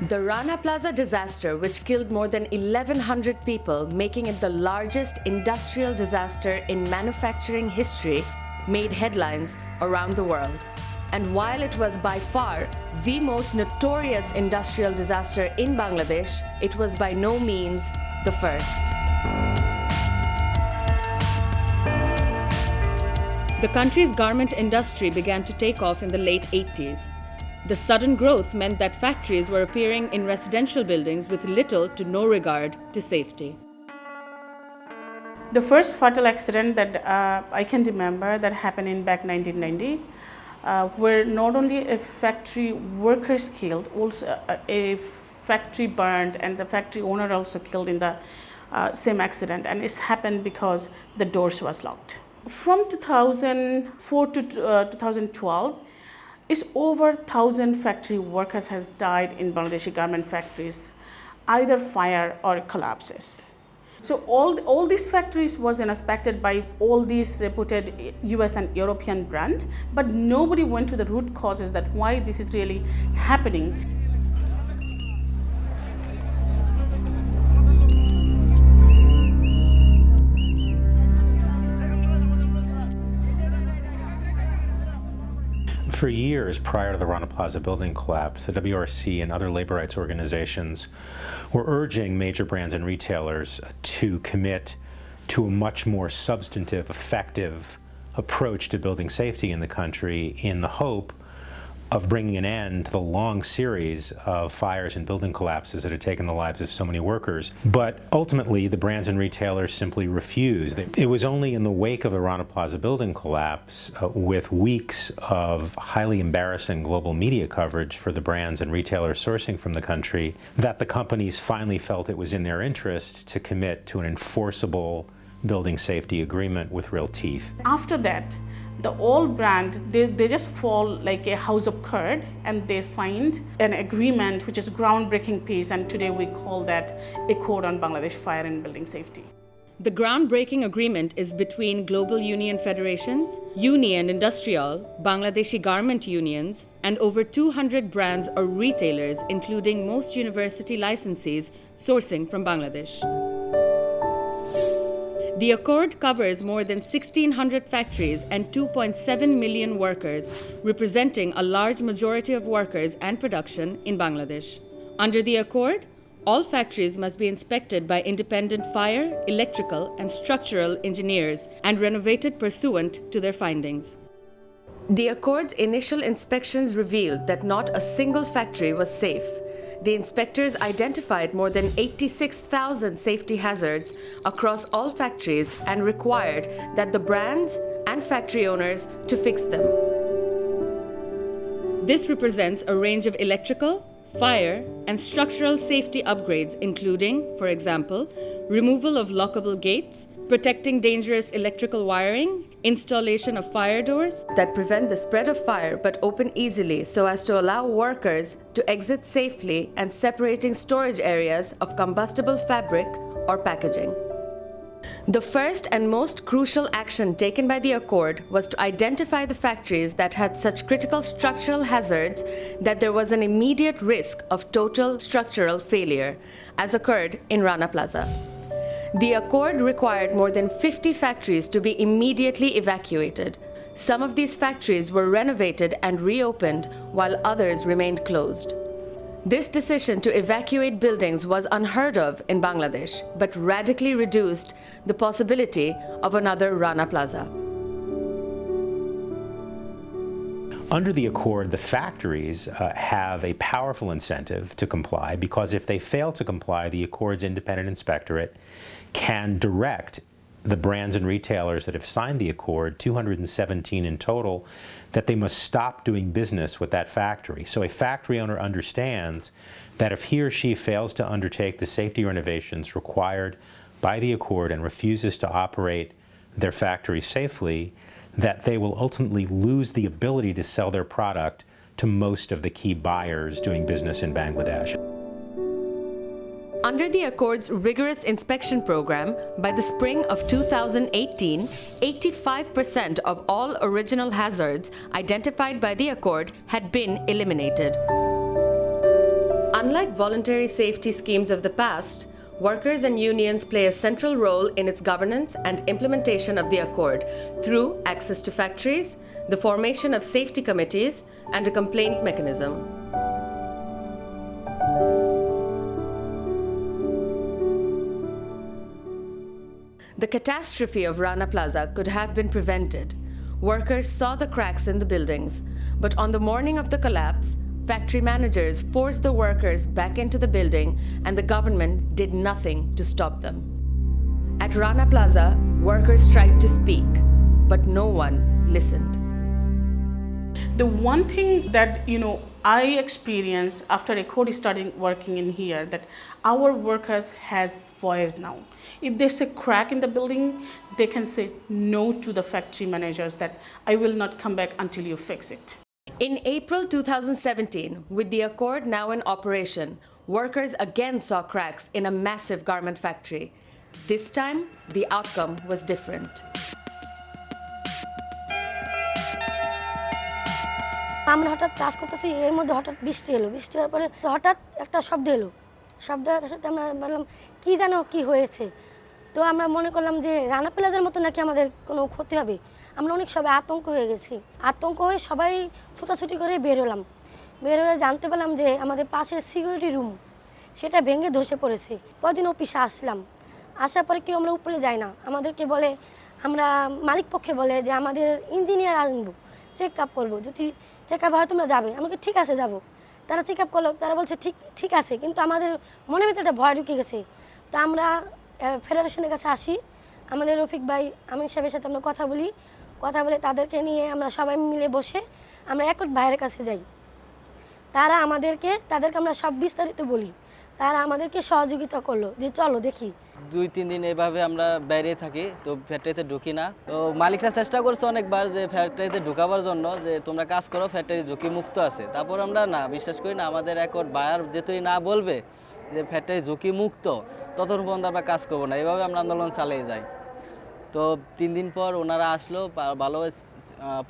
The Rana Plaza disaster, which killed more than 1,100 people, making it the largest industrial disaster in manufacturing history, made headlines around the world. And while it was by far the most notorious industrial disaster in Bangladesh, it was by no means the first. The country's garment industry began to take off in the late 80s. The sudden growth meant that factories were appearing in residential buildings with little to no regard to safety. The first fatal accident that I can remember that happened in back 1990, where not only a factory workers killed, also a factory burned, and the factory owner also killed in the same accident, and it's happened because the doors was locked. From 2004 to 2012, it's over 1,000 factory workers has died in Bangladeshi garment factories, either fire or collapses. So all these factories was inspected by all these reputed US and European brands, but nobody went to the root causes that why this is really happening. For years prior to the Rana Plaza building collapse, the WRC and other labor rights organizations were urging major brands and retailers to commit to a much more substantive, effective approach to building safety in the country in the hope of bringing an end to the long series of fires and building collapses that had taken the lives of so many workers. But ultimately, the brands and retailers simply refused. It was only in the wake of the Rana Plaza building collapse, with weeks of highly embarrassing global media coverage for the brands and retailers sourcing from the country, that the companies finally felt it was in their interest to commit to an enforceable building safety agreement with real teeth. After that, the old brand, they just fall like a house of cards, and they signed an agreement which is groundbreaking piece, and today we call that Accord on Bangladesh Fire and Building Safety. The groundbreaking agreement is between Global Union Federations, Union Industrial, Bangladeshi garment unions, and over 200 brands or retailers, including most university licensees sourcing from Bangladesh. The accord covers more than 1,600 factories and 2.7 million workers, representing a large majority of workers and production in Bangladesh. Under the accord, all factories must be inspected by independent fire, electrical, and structural engineers and renovated pursuant to their findings. The accord's initial inspections revealed that not a single factory was safe. The inspectors identified more than 86,000 safety hazards across all factories and required that the brands and factory owners to fix them. This represents a range of electrical, fire, and structural safety upgrades, including, for example, removal of lockable gates, protecting dangerous electrical wiring, installation of fire doors that prevent the spread of fire but open easily so as to allow workers to exit safely, and separating storage areas of combustible fabric or packaging. The first and most crucial action taken by the accord was to identify the factories that had such critical structural hazards that there was an immediate risk of total structural failure, as occurred in Rana Plaza. The accord required more than 50 factories to be immediately evacuated. Some of these factories were renovated and reopened, while others remained closed. This decision to evacuate buildings was unheard of in Bangladesh, but radically reduced the possibility of another Rana Plaza. Under the accord, the factories have a powerful incentive to comply, because if they fail to comply, the accord's independent inspectorate can direct the brands and retailers that have signed the accord, 217 in total, that they must stop doing business with that factory. So a factory owner understands that if he or she fails to undertake the safety renovations required by the accord and refuses to operate their factory safely, that they will ultimately lose the ability to sell their product to most of the key buyers doing business in Bangladesh. Under the Accord's rigorous inspection program, by the spring of 2018, 85% of all original hazards identified by the Accord had been eliminated. Unlike voluntary safety schemes of the past, workers and unions play a central role in its governance and implementation of the Accord through access to factories, the formation of safety committees, and a complaint mechanism. The catastrophe of Rana Plaza could have been prevented. Workers saw the cracks in the buildings, but on the morning of the collapse, factory managers forced the workers back into the building and the government did nothing to stop them. At Rana Plaza, workers tried to speak, but no one listened. The one thing that I experienced after Accord started working in here, that our workers has voice now. If there's a crack in the building, they can say no to the factory managers that I will not come back until you fix it. In April 2017, with the Accord now in operation, workers again saw cracks in a massive garment factory. This time, the outcome was different. আমরা হঠাৎ কাজ করতেছি, এর মধ্যে হঠাৎ বৃষ্টি এলো। বৃষ্টি হওয়ার পরে হঠাৎ একটা শব্দ এলো। শব্দের সাথে আমরা বললাম কি জানো কি হয়েছে। তো আমরা মনে করলাম যে রানা প্লাজার মতো নাকি আমাদের কোনো ক্ষতি হবে। আমরা অনেক সবাই আতঙ্ক হয়ে গেছি। আতঙ্ক হয়ে সবাই ছোটাছুটি করে বের হলাম। বের হয়ে জানতে পারলাম যে আমাদের পাশের সিকিউরিটি রুম সেটা ভেঙে ধসে পড়েছে। পরদিন অফিসে আসলাম। আসার পরে কেউ আমরা উপরে যাই না। আমাদেরকে বলে, আমরা মালিক পক্ষে বলে যে আমাদের ইঞ্জিনিয়ার আসবো, চেক আপ করবো, যদি চেক আপ হয় তোমরা যাবে। আমাকে ঠিক আছে যাবো। তারা চেক আপ করলো, তারা বলছে ঠিক আছে, কিন্তু আমাদের মনের ভিতরে একটা ভয় ঢুকে গেছে। তো আমরা ফেডারেশনের কাছে আসি, আমাদের রফিক ভাই আমিন সাহেবের সাথে আমরা কথা বলে তাদেরকে নিয়ে আমরা সবাই মিলে বসে আমরা একট ভাইয়ের কাছে যাই। তাদেরকে আমরা সব বিস্তারিত বলি। তারা আমাদেরকে সহযোগিতা করলো যে চলো দেখি। 2-3 দিন এভাবে আমরা বাইরে থাকি, তো ফ্যাক্টরিতে ঢুকি না। তো মালিকরা চেষ্টা করছে অনেকবার যে ফ্যাক্টরিতে ঢুকাবার জন্য, যে তোমরা কাজ করো, ফ্যাক্টরি ঝুঁকি মুক্ত আছে। তারপর আমরা না বিশ্বাস করি না, আমাদের একর বায়ার যেতুই না বলবে যে ফ্যাক্টরি ঝুঁকি মুক্ত, ততক্ষণ পর্যন্ত আমরা কাজ করবো না। এভাবে আমরা আন্দোলন চালিয়ে যাই। তো 3 দিন পর ওনারা আসলো, ভালোভাবে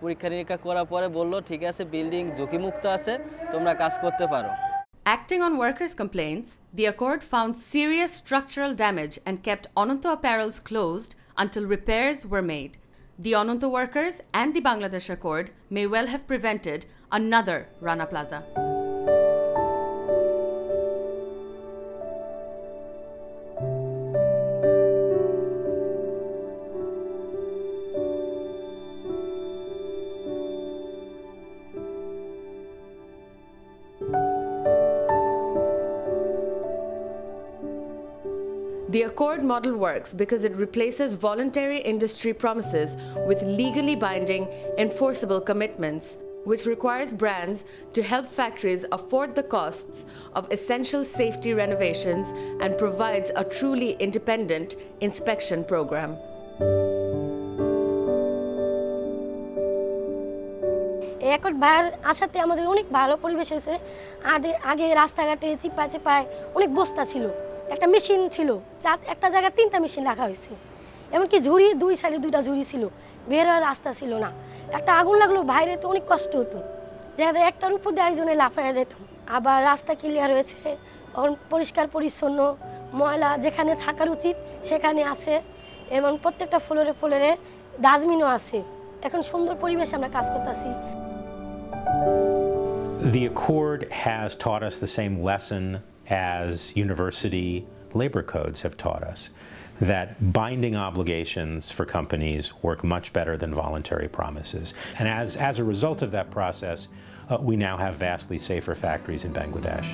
পরীক্ষা নিরীক্ষা করার পরে বললো ঠিক আছে, বিল্ডিং ঝুঁকিমুক্ত আছে, তোমরা কাজ করতে পারো। Acting on workers' complaints, the Accord found serious structural damage and kept Ononto Apparels closed until repairs were made. The Ononto workers and the Bangladesh Accord may well have prevented another Rana Plaza. The Accord model works because it replaces voluntary industry promises with legally binding, enforceable commitments, which requires brands to help factories afford the costs of essential safety renovations and provides a truly independent inspection program. একট ভাইয়ের আসাতে আমাদের অনেক ভালো পরিবেশ হয়েছে। আগে রাস্তাঘাটে চিপায় অনেক বস্তা ছিল, একটা মেশিন ছিল, একটা জায়গায় 3টা মেশিন রাখা হয়েছে। এমনকি ঝুড়ি 2 সাইডে 2টা ঝুড়ি ছিল, বের হওয়ার রাস্তা ছিল না। একটা আগুন লাগলো বাইরে তো অনেক কষ্ট হতো, দেখা যায় একটার উপর দিয়ে একজনে লাফাইয়া যেতাম। আবার রাস্তা ক্লিয়ার হয়েছে, এখন পরিষ্কার পরিচ্ছন্ন, ময়লা যেখানে থাকার উচিত সেখানে আছে, এবং প্রত্যেকটা ফ্লোরে ডাস্টবিনও আছে। এখন সুন্দর পরিবেশে আমরা কাজ করতেছি। The Accord has taught us the same lesson as university labor codes have taught us, that binding obligations for companies work much better than voluntary promises. And as a result of that process, we now have vastly safer factories in Bangladesh.